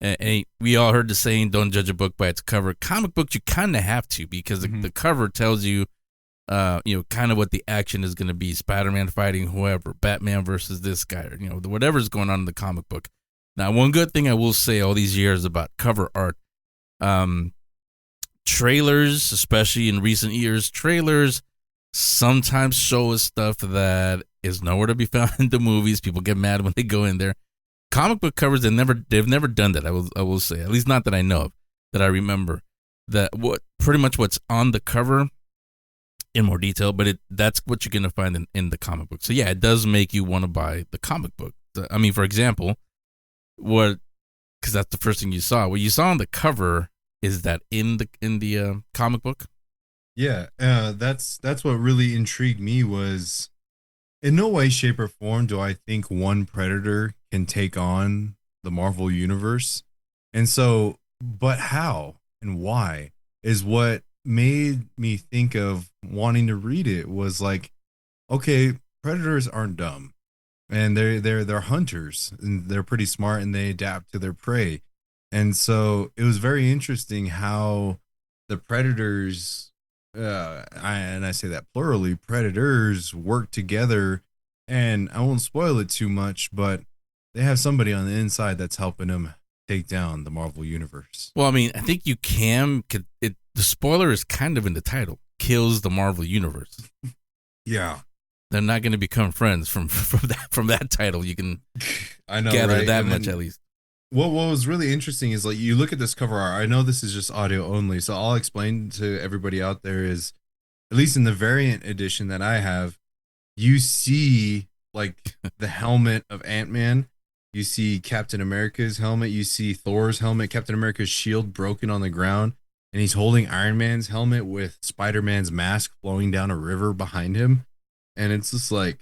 Speaker 3: And we all heard the saying, "Don't judge a book by its cover." Comic books, you kind of have to because the cover tells you. Kind of what the action is going to be. Spider-Man fighting whoever, Batman versus this guy, or, whatever's going on in the comic book. Now, one good thing I will say all these years about cover art, trailers, especially in recent years, trailers sometimes show us stuff that is nowhere to be found in the movies. People get mad when they go in there. Comic book covers, they've never done that. I will say, at least not that I know of, that I remember. That pretty much what's on the cover in more detail, but that's what you're gonna find in the comic book. So yeah, it does make you want to buy the comic book. I mean, for example, because that's the first thing you saw. What you saw on the cover, is that in the comic book?
Speaker 5: Yeah, that's what really intrigued me. Was in no way, shape, or form do I think one Predator can take on the Marvel Universe. And so, but how and why is what made me think of wanting to read it. Was like, okay, Predators aren't dumb, and they're hunters, and they're pretty smart, and they adapt to their prey. And so it was very interesting how the Predators, I say that plurally, Predators work together. And I won't spoil it too much, but they have somebody on the inside that's helping them take down the Marvel Universe.
Speaker 3: Well, I mean, I think you can. The spoiler is kind of in the title. Kills the Marvel Universe.
Speaker 5: Yeah,
Speaker 3: they're not going to become friends from that title. You can
Speaker 5: I know,
Speaker 3: gather
Speaker 5: right?
Speaker 3: that
Speaker 5: And
Speaker 3: much
Speaker 5: then,
Speaker 3: at least.
Speaker 5: what was really interesting is, like, you look at this cover art. I know this is just audio only, so I'll explain to everybody out there is, at least in the variant edition that I have, you see like the helmet of Ant-Man. You see Captain America's helmet. You see Thor's helmet. Captain America's shield broken on the ground. And he's holding Iron Man's helmet with Spider-Man's mask flowing down a river behind him. And it's just like,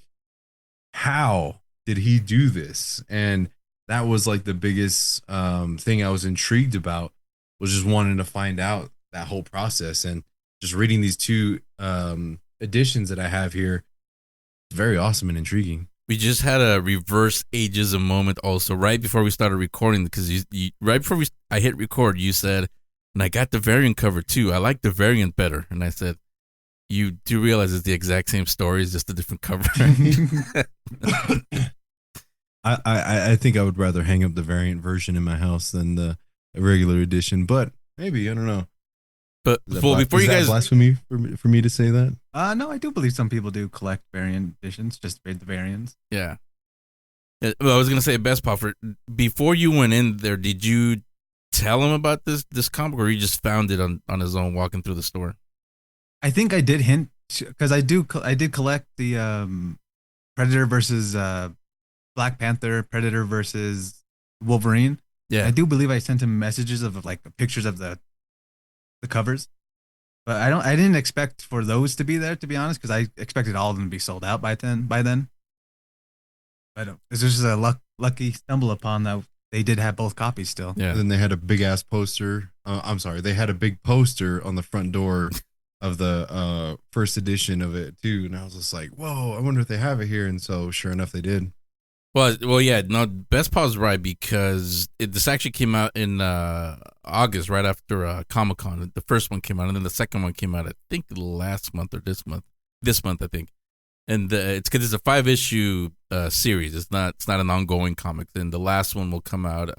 Speaker 5: how did he do this? And that was like the biggest thing I was intrigued about, was just wanting to find out that whole process. And just reading these two editions that I have here, very awesome and intriguing.
Speaker 3: We just had a reverse ageism moment also right before we started recording, because right before I hit record, you said, and I got the variant cover too. I like the variant better. And I said, you do realize it's the exact same story, it's just a different cover.
Speaker 5: I think I would rather hang up the variant version in my house than the regular edition, but maybe, I don't know.
Speaker 3: But before you guys,
Speaker 5: blasphemy for me to say that?
Speaker 9: No, I do believe some people do collect variant editions, just read the variants.
Speaker 3: Yeah. Well, I was gonna say, Best Puffer, before you went in there, did you tell him about this comic, or you just found it on his own walking through the store?
Speaker 9: I think I did hint, because I did collect the Predator versus Black Panther, Predator versus Wolverine.
Speaker 3: Yeah,
Speaker 9: I do believe I sent him messages of like pictures of the covers, but I didn't expect for those to be there, to be honest, because I expected all of them to be sold out by then. But it's just a lucky stumble upon that they did have both copies still.
Speaker 3: Yeah.
Speaker 5: And then they had a big ass poster. They had a big poster on the front door of the first edition of it too, and I was just like, whoa, I wonder if they have it here. And so sure enough, they did.
Speaker 3: Well, yeah. No, Best Paw's right, because this actually came out in August, right after Comic-Con. The first one came out, and then the second one came out, I think, last month or this month. This month, I think. And it's because it's a 5-issue series. It's not an ongoing comic. And the last one will come out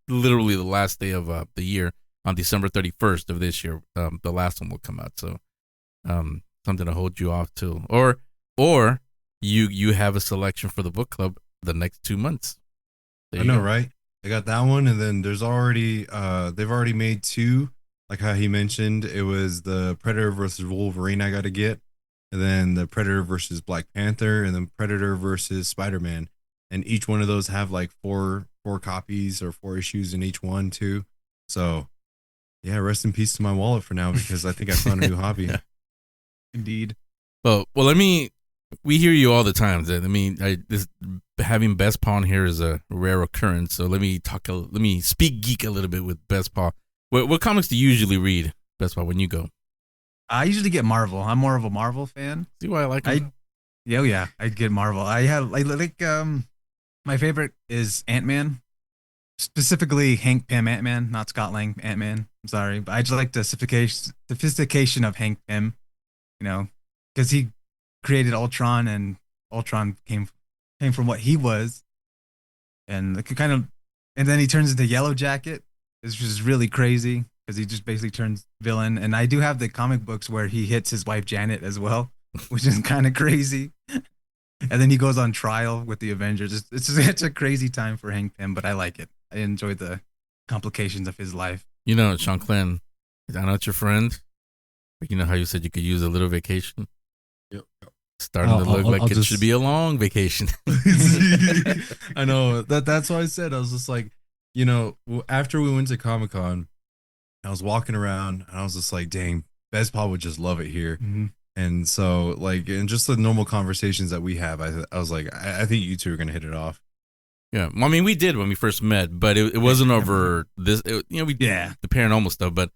Speaker 3: literally the last day of the year, on December 31st of this year. The last one will come out. So something to hold you off to, or you have a selection for the book club the next 2 months.
Speaker 5: I know, right? I got that one, and then there's already they've already made two, like how he mentioned. It was the Predator versus Wolverine I got to get, and then the Predator versus Black Panther, and then Predator versus Spider-Man. And each one of those have like four copies or 4 issues in each one too. So yeah, rest in peace to my wallet for now, because I think I found a new hobby.
Speaker 3: Yeah.
Speaker 9: Indeed.
Speaker 3: Well, we hear you all the time. I mean, having Best Paw on here is a rare occurrence. So let me speak geek a little bit with Best Paw. What comics do you usually read, Best Paw, when you go?
Speaker 9: I usually get Marvel. I'm more of a Marvel fan.
Speaker 3: See why I like them?
Speaker 9: Yeah, I get Marvel. I like my favorite is Ant-Man, specifically Hank Pym Ant-Man, not Scott Lang Ant-Man. I'm sorry, but I just like the sophistication of Hank Pym, because he created Ultron, and Ultron came from what he was, and and then he turns into Yellow Jacket, which is really crazy because he just basically turns villain. And I do have the comic books where he hits his wife Janet as well, which is kind of crazy. And then he goes on trial with the Avengers. It's a crazy time for Hank Pym, but I like it. I enjoy the complications of his life.
Speaker 3: You know, Sean Clan, I know it's your friend, but you know how you said you could use a little vacation?
Speaker 5: Yep.
Speaker 3: Starting to look like it should be a long vacation.
Speaker 5: I know. That's why I said, I was just like, you know, after we went to Comic-Con, I was walking around and I was just like, dang, Best Paul would just love it here.
Speaker 9: Mm-hmm.
Speaker 5: And so, like, in just the normal conversations that we have, I was like, I think you two are going to hit it off.
Speaker 3: Yeah. Well, I mean, we did when we first met, but it wasn't over this, the paranormal stuff, but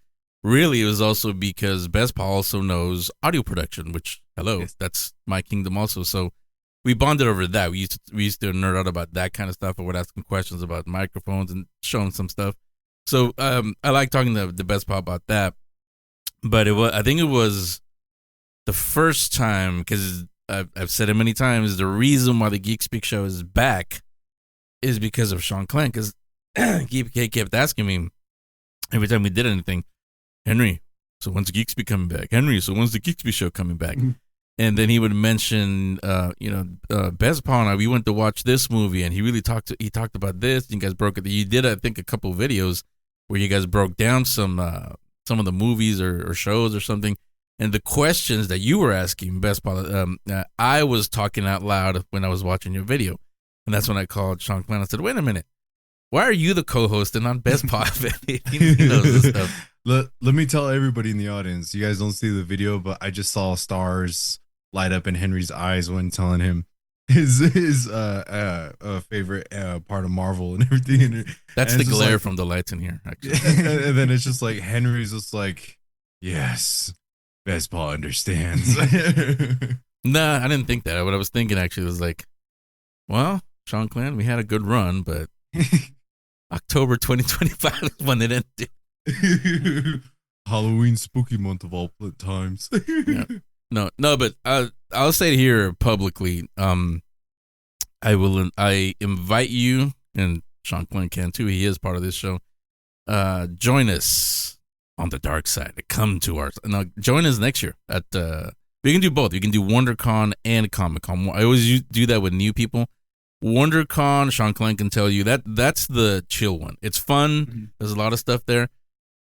Speaker 3: really, it was also because Best Paul also knows audio production, which, that's my kingdom also. So we bonded over that. We used to nerd out about that kind of stuff, or would ask him questions about microphones and show him some stuff. So I like talking to the Best Paul about that. But I think it was the first time, because I've said it many times, the reason why the Geek Speak show is back is because of Sean Clan, because he kept asking me every time we did anything, Henry, so when's the Geek Speak coming back? Henry, so when's the Geek Speak show coming back? Mm-hmm. And then he would mention, Best Paul and I, we went to watch this movie, and he talked about this. You guys broke it. You did, I think, a couple of videos where you guys broke down some of the movies or shows or something. And the questions that you were asking, Best Paul, I was talking out loud when I was watching your video. And that's when I called Sean Clan. I said, wait a minute. Why are you the co-host and not Best Paul? He knows this stuff.
Speaker 5: Let me tell everybody in the audience, you guys don't see the video, but I just saw stars light up in Henry's eyes when telling him his favorite part of Marvel and everything.
Speaker 3: That's the glare from the lights in here, actually.
Speaker 5: And then it's just like Henry's just like, yes, Best Paul understands.
Speaker 3: Nah, I didn't think that. What I was thinking actually was like, well, Sean Clan, we had a good run, but October 2025 is when it ended.
Speaker 5: Halloween spooky month of all times.
Speaker 3: Yeah. No, but I'll say it here publicly. I invite you, and Sean Clan can too. He is part of this show. Join us on the dark side. Come to our join us next year at. We can do both. You can do WonderCon and Comic-Con. I always do that with new people. WonderCon, Sean Clan can tell you that's the chill one. It's fun. Mm-hmm. There's a lot of stuff there,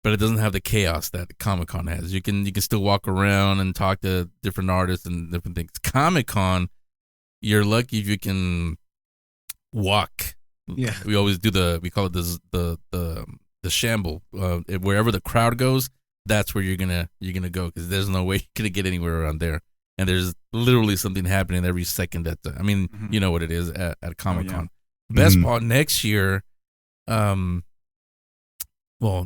Speaker 3: but it doesn't have the chaos that Comic-Con has. You can still walk around and talk to different artists and different things. Comic-Con, you're lucky if you can walk.
Speaker 9: Yeah,
Speaker 3: we always do we call it the shamble. Wherever the crowd goes, that's where you're gonna go, because there's no way you're gonna get anywhere around there. And there's literally something happening every second
Speaker 9: Mm-hmm.
Speaker 3: you know what it is at Comic-Con.
Speaker 9: Oh, yeah.
Speaker 3: Best Paul next year. Well,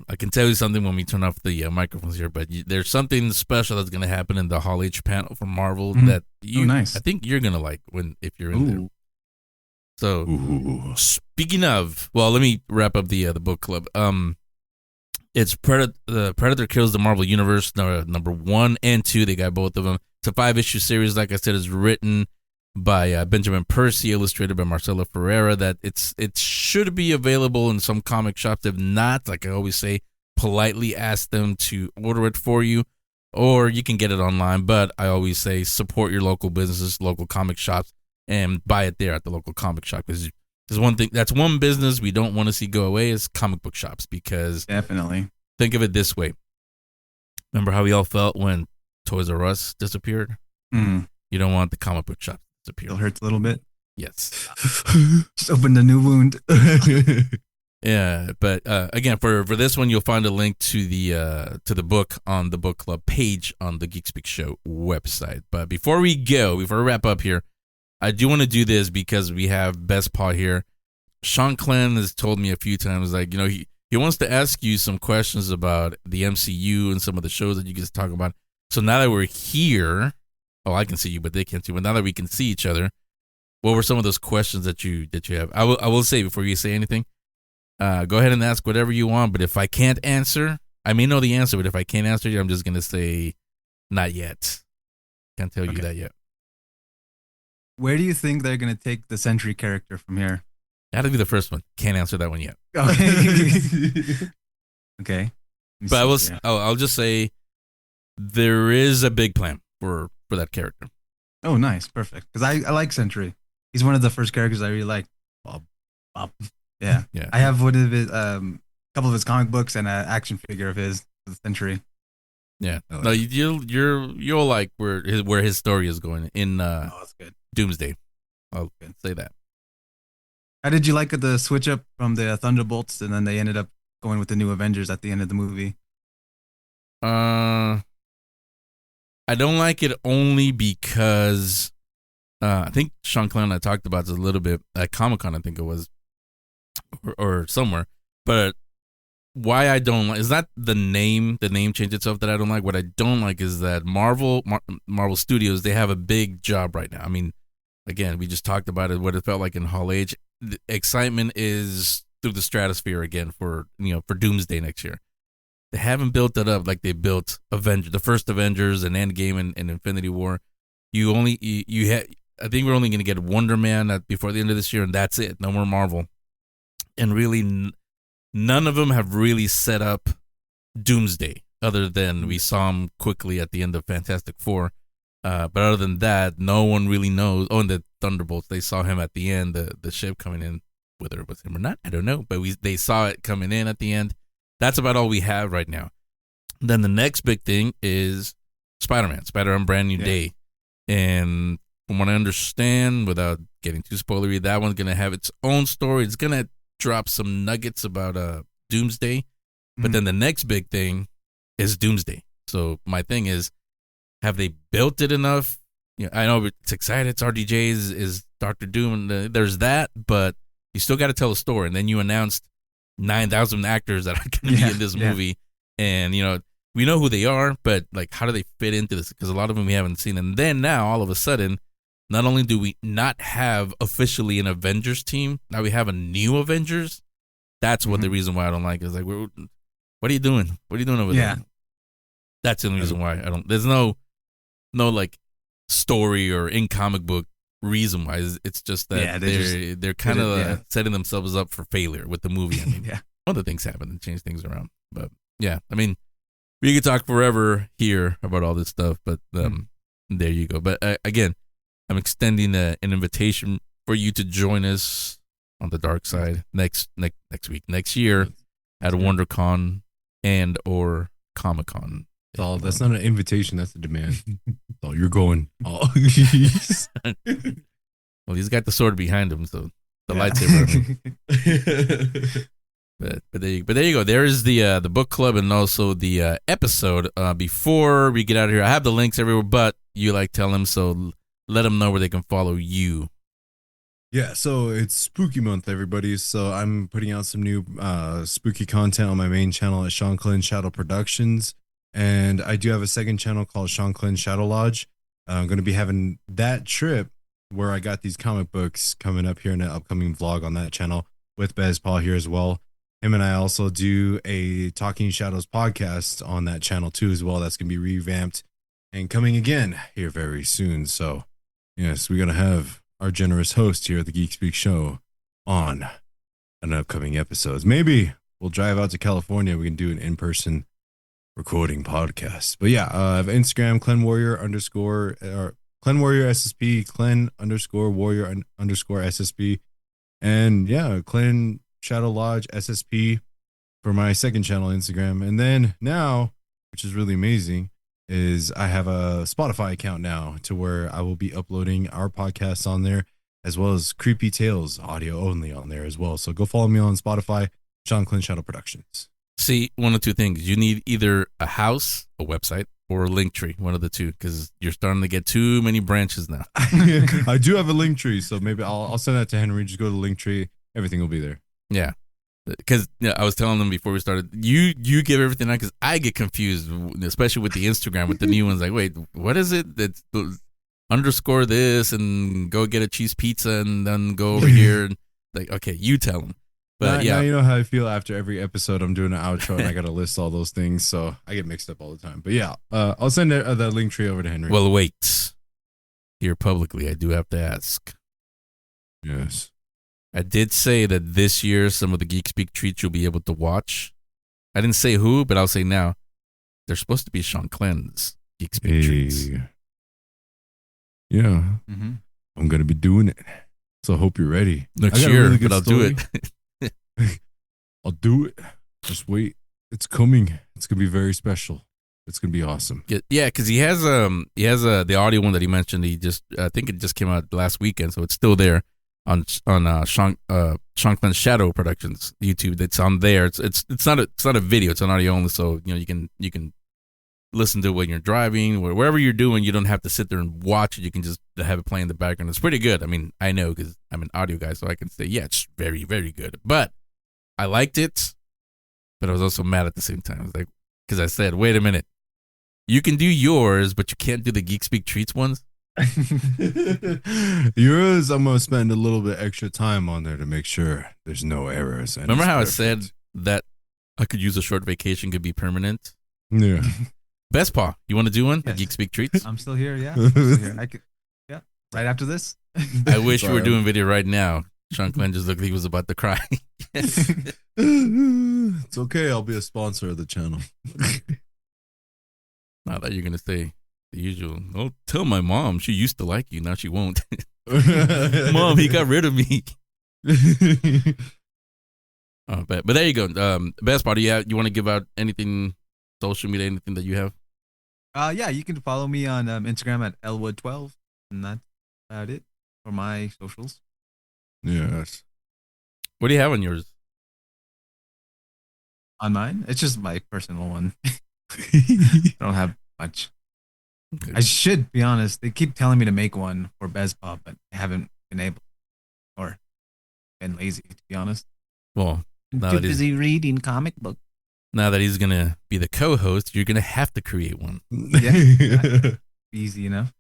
Speaker 3: I can tell you something when we turn off the microphones here, but there's something special that's going to happen in the Hall H panel from Marvel that I think you're going to like if you're in there. So speaking of, well, let me wrap up the book club. It's the Predator Kills the Marvel Universe, number 1 and 2. They got both of them. It's a 5-issue series, like I said, is written by Benjamin Percy, illustrated by Marcelo Ferreira. That it should be available in some comic shops. If not, like I always say, politely ask them to order it for you, or you can get it online. But I always say support your local businesses, local comic shops, and buy it there at the local comic shop. Because that's one business we don't want to see go away is comic book shops. Because
Speaker 9: definitely
Speaker 3: think of it this way. Remember how we all felt when Toys R Us disappeared?
Speaker 9: Mm.
Speaker 3: You don't want the comic book shop to disappear.
Speaker 9: It hurts a little bit.
Speaker 3: Yes.
Speaker 9: Just opened a new wound.
Speaker 3: Yeah, but again, for this one, you'll find a link to the book on the book club page on the Geek Speak Show website. But before we wrap up here, I do want to do this because we have Best Paul here. Sean Clan has told me a few times, like, he wants to ask you some questions about the MCU and some of the shows that you guys talk about. So now that we're here, I can see you, but they can't see. But now that we can see each other, what were some of those questions that you have? I will say before you say anything, go ahead and ask whatever you want. But if I can't answer, I may know the answer. But if I can't answer you, I'm just gonna say, not yet. Can't tell you that yet.
Speaker 9: Where do you think they're gonna take the Sentry character from here?
Speaker 3: That'll be the first one. Can't answer that one yet.
Speaker 9: Okay. Okay.
Speaker 3: But I'll just say there is a big plan for for that character.
Speaker 9: Oh, nice, perfect. Because I like Sentry. He's one of the first characters I really like. Bob. Yeah.
Speaker 3: Yeah.
Speaker 9: I have one of his couple of his comic books and an action figure of his, the Sentry.
Speaker 3: Yeah.
Speaker 9: I like
Speaker 3: No,
Speaker 9: it.
Speaker 3: you'll like where his story is going in
Speaker 9: Oh, that's good.
Speaker 3: Doomsday. I'll say that.
Speaker 9: How did you like the switch up from the Thunderbolts and then they ended up going with the new Avengers at the end of the movie?
Speaker 3: I don't like it only because I think Sean Clan and I talked about this a little bit at Comic-Con, I think it was, or somewhere. But why I don't like is not the name change itself that I don't like. What I don't like is that Marvel Studios, they have a big job right now. I mean, again, we just talked about it, what it felt like in Hall H. The excitement is through the stratosphere again for Doomsday next year. They haven't built it up like they built the first Avengers and Endgame and Infinity War. You had, I think we're only going to get Wonder Man before the end of this year, and that's it. No more Marvel. And really, none of them have really set up Doomsday, other than we saw him quickly at the end of Fantastic Four. But other than that, no one really knows. Oh, and the Thunderbolts, they saw him at the end, the ship coming in, whether it was him or not, I don't know. But they saw it coming in at the end. That's about all we have right now. Then the next big thing is Spider-Man Brand New Day. And from what I understand, without getting too spoilery, that one's going to have its own story. It's going to drop some nuggets about Doomsday. But then the next big thing is Doomsday. So my thing is, have they built it enough? I know it's exciting. It's RDJ's, is Doctor Doom, and there's that, but you still got to tell a story. And then you announced 9,000 actors that are going to be in this movie. And, we know who they are, but, like, how do they fit into this? Because a lot of them we haven't seen. And then now, all of a sudden, not only do we not have officially an Avengers team, now we have a new Avengers. That's what the reason why I don't like it. Is like, what are you doing? What are you doing over there? That's the only reason why I don't. There's no like story or in comic book reason why. It's just that they're kind of setting themselves up for failure with the movie. I mean, other things happen and change things around. But yeah, I mean, we could talk forever here about all this stuff, but there you go. But again, I'm extending an invitation for you to join us on the dark side next year at WonderCon and or Comic-Con.
Speaker 5: That's not an invitation. That's a demand. So you're going. Oh.
Speaker 3: Well, he's got the sword behind him, so the lightsaber. But there you go. There is the book club and also the episode. Before we get out of here, I have the links everywhere, but you tell them, so let them know where they can follow you.
Speaker 5: Yeah, so it's spooky month, everybody. So I'm putting out some new spooky content on my main channel at Sean Clan Shadow Productions. And I do have a second channel called Sean Clan Shadow Lodge. I'm going to be having that trip where I got these comic books coming up here in an upcoming vlog on that channel with Bez Paul here as well. Him and I also do a Talking Shadows podcast on that channel too as well. That's going to be revamped and coming again here very soon. So yes, we're going to have our generous host here at the Geek Speak Show on an upcoming episodes. Maybe we'll drive out to California. We can do an in-person recording podcast. But yeah, I have Instagram, Clan Warrior SSP, Clan _Warrior _SSP. And yeah, Clan Shadow Lodge SSP for my second channel, Instagram. And then now, which is really amazing, is I have a Spotify account now to where I will be uploading our podcasts on there, as well as Creepy Tales audio only on there as well. So go follow me on Spotify, Sean Clan Shadow Productions.
Speaker 3: See, one of two things. You need either a house, a website, or a link tree, one of the two, because you're starting to get too many branches now.
Speaker 5: I do have a link tree, so maybe I'll send that to Henry. Just go to the link tree. Everything will be there.
Speaker 3: Yeah. Because I was telling them before we started, you give everything out, because I get confused, especially with the Instagram, with the new ones. Like, wait, what is it? That's underscore this and go get a cheese pizza and then go over here. And like, okay, you tell them. But
Speaker 5: now you know how I feel after every episode. I'm doing an outro and I got to list all those things. So I get mixed up all the time. But yeah, I'll send the link tree over to Henry.
Speaker 3: Well, wait. Here publicly, I do have to ask.
Speaker 5: Yes.
Speaker 3: I did say that this year, some of the Geek Speak treats you'll be able to watch. I didn't say who, but I'll say now. They're supposed to be Sean Clan's Geek Speak treats.
Speaker 5: Yeah,
Speaker 9: Mm-hmm.
Speaker 5: I'm gonna be doing it. So I hope you're ready.
Speaker 3: Next
Speaker 5: I got a
Speaker 3: year,
Speaker 5: really good
Speaker 3: but I'll do
Speaker 5: story.
Speaker 3: it.
Speaker 5: I'll do it. Just wait. It's coming. It's gonna be very special. It's gonna be awesome.
Speaker 3: Yeah, because he has the audio one that he mentioned. I think it just came out last weekend, so it's still there on Sean Clan's Shadow Productions YouTube. It's on there. It's not a video. It's an audio only. So you can listen to it when you're driving or wherever you're doing. You don't have to sit there and watch it. You can just have it play in the background. It's pretty good. I mean, I know because I'm an audio guy, so I can say it's very, very good. But I liked it, but I was also mad at the same time. I was like, because I said, wait a minute. You can do yours, but you can't do the Geek Speak Treats ones.
Speaker 5: Yours, I'm gonna spend a little bit extra time on there to make sure there's no errors. And
Speaker 3: Remember
Speaker 5: it's
Speaker 3: how
Speaker 5: perfect.
Speaker 3: I said that I could use a short vacation, could be permanent?
Speaker 5: Yeah.
Speaker 3: Best Paw, you want to do one?
Speaker 9: Yes.
Speaker 3: Geek Speak Treats?
Speaker 9: I'm still here. Yeah. I'm still here. I could. Yeah. Right after this.
Speaker 3: I wish we were
Speaker 5: Sorry.
Speaker 3: doing video right now. Sean Clan just looked like he was about to cry.
Speaker 5: It's okay. I'll be a sponsor of the channel.
Speaker 3: I thought you were going to say the usual. Oh, tell my mom. She used to like you. Now she won't. Mom, he got rid of me. Oh, but there you go. Best Part, you want to give out anything, social media, anything that you have?
Speaker 9: Yeah, you can follow me on Instagram at Elwood12, and that's about it for my socials.
Speaker 5: Yes.
Speaker 3: What do you have on yours?
Speaker 9: On mine, it's just my personal one. I don't have much.
Speaker 3: Okay.
Speaker 9: I should be honest. They keep telling me to make one for Bezpop, but I haven't been able or been lazy, to be honest.
Speaker 3: Well,
Speaker 9: I'm
Speaker 3: now
Speaker 9: too
Speaker 3: that he's-
Speaker 9: busy reading comic book.
Speaker 3: now that he's going to be the co-host, you're going to have to create one.
Speaker 9: Yeah. Easy enough.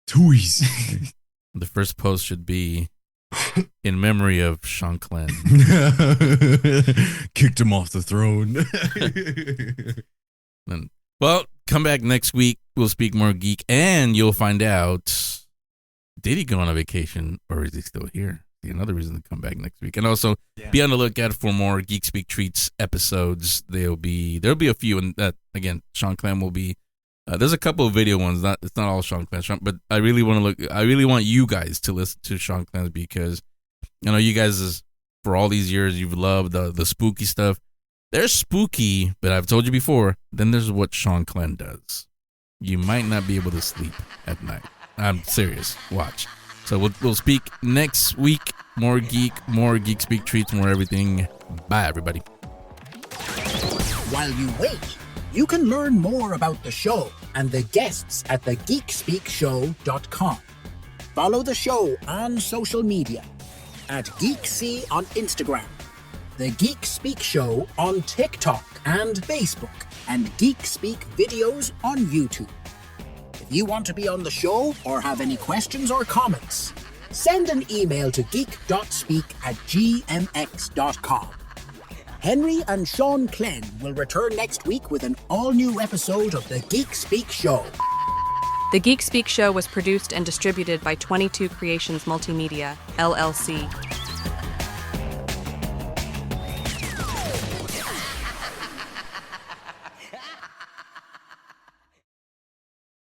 Speaker 5: Too easy.
Speaker 3: The first post should be in memory of Sean Clan.
Speaker 5: Kicked him off the throne.
Speaker 3: And, well, come back next week. We'll speak more geek, and you'll find out, did he go on a vacation or is he still here? See, another reason to come back next week. And also be on the lookout for more Geek Speak Treats episodes. There'll be a few, and that again, Sean Clan will be. There's a couple of video ones. It's not all Sean Clan, but I really want you guys to listen to Sean Clan's because I know you guys for all these years you've loved the spooky stuff. They're spooky, but I've told you before. Then there's what Sean Clan does. You might not be able to sleep at night. I'm serious. Watch. So we'll speak next week. More Geek Speak Treats, more everything. Bye, everybody.
Speaker 2: While you wait, you can learn more about the show and the guests at thegeekspeakshow.com. Follow the show on social media at GeekC on Instagram, The Geek Speak Show on TikTok and Facebook, and Geek Speak videos on YouTube. If you want to be on the show or have any questions or comments, send an email to geek.speak@gmx.com. Henry and Sean Clen will return next week with an all-new episode of The Geek Speak Show.
Speaker 1: The Geek Speak Show was produced and distributed by 22 Creations Multimedia, LLC.